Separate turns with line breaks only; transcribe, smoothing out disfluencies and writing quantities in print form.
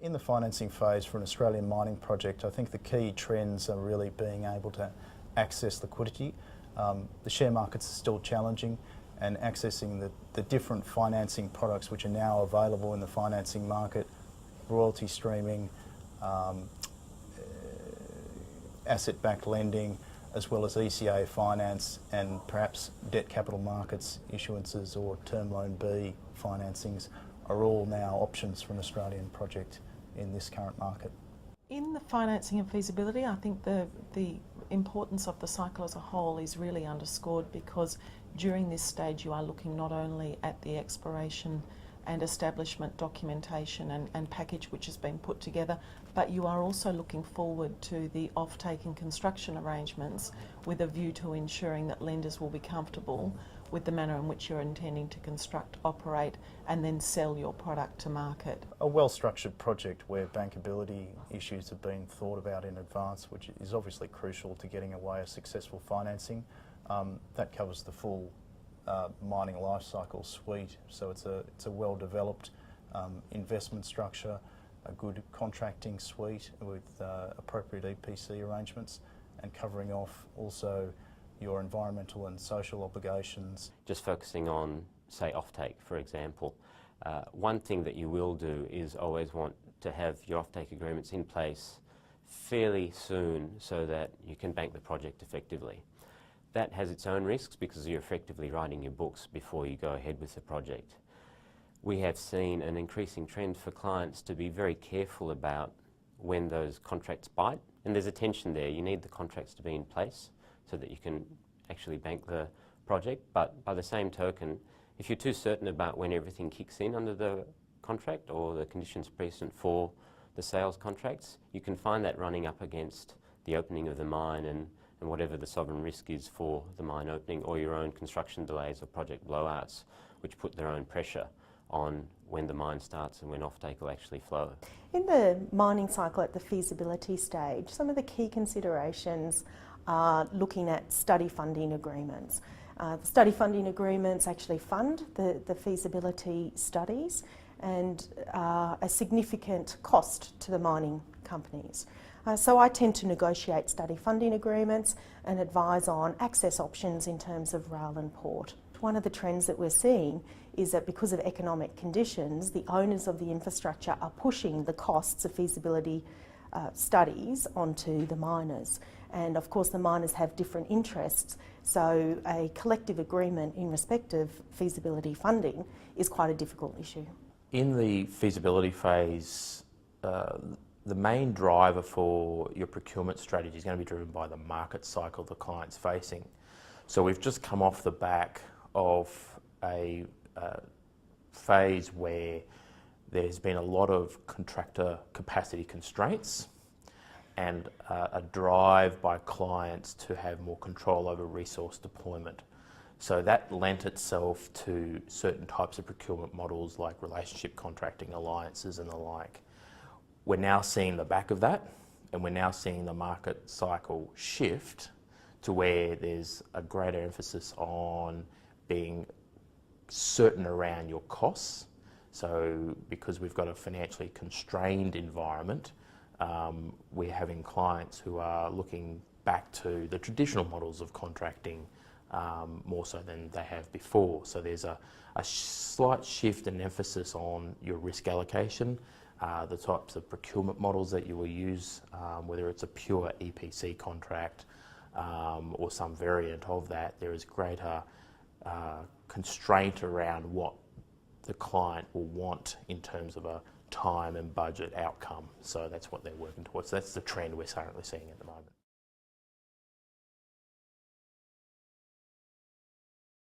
In the financing phase for an Australian mining project, I think the key trends are really being able to access liquidity. The share markets are still challenging, and accessing the different financing products which are now available in the financing market, royalty streaming, asset-backed lending, as well as ECA finance and perhaps debt capital markets issuances or term loan B financings are all now options for an Australian project in this current market.
In the financing and feasibility, I think the importance of the cycle as a whole is really underscored, because during this stage you are looking not only at the exploration and establishment documentation and package which has been put together, but you are also looking forward to the offtake and construction arrangements with a view to ensuring that lenders will be comfortable with the manner in which you're intending to construct, operate and then sell your product to market.
A well-structured project where bankability issues have been thought about in advance, which is obviously crucial to getting away a successful financing. That covers the full mining life cycle suite, so it's a well-developed investment structure, a good contracting suite with appropriate EPC arrangements, and covering off also your environmental and social obligations.
Just focusing on, say, offtake, for example, one thing that you will do is always want to have your offtake agreements in place fairly soon so that you can bank the project effectively. That has its own risks because you're effectively writing your books before you go ahead with the project. We have seen an increasing trend for clients to be very careful about when those contracts bite, and there's a tension there. You need the contracts to be in place so that you can actually bank the project, but by the same token, if you're too certain about when everything kicks in under the contract or the conditions precedent for the sales contracts, you can find that running up against the opening of the mine and whatever the sovereign risk is for the mine opening, or your own construction delays or project blowouts, which put their own pressure on when the mine starts and when offtake will actually flow.
In the mining cycle at the feasibility stage, some of the key considerations are looking at study funding agreements. The study funding agreements actually fund the feasibility studies and are a significant cost to the mining companies. So I tend to negotiate study funding agreements and advise on access options in terms of rail and port. One of the trends that we're seeing is that because of economic conditions, the owners of the infrastructure are pushing the costs of feasibility studies onto the miners. And of course the miners have different interests, so a collective agreement in respect of feasibility funding is quite a difficult issue.
In the feasibility phase, the main driver for your procurement strategy is going to be driven by the market cycle the client's facing. So we've just come off the back of a phase where there's been a lot of contractor capacity constraints and a drive by clients to have more control over resource deployment. So that lent itself to certain types of procurement models like relationship contracting, alliances and the like. We're now seeing the back of that, and we're now seeing the market cycle shift to where there's a greater emphasis on being certain around your costs. So because we've got a financially constrained environment, we're having clients who are looking back to the traditional models of contracting more so than they have before. So there's a slight shift in emphasis on your risk allocation, the types of procurement models that you will use, whether it's a pure EPC contract or some variant of that. There is greater constraint around what the client will want in terms of a time and budget outcome. So that's what they're working towards. That's the trend we're currently seeing at the moment.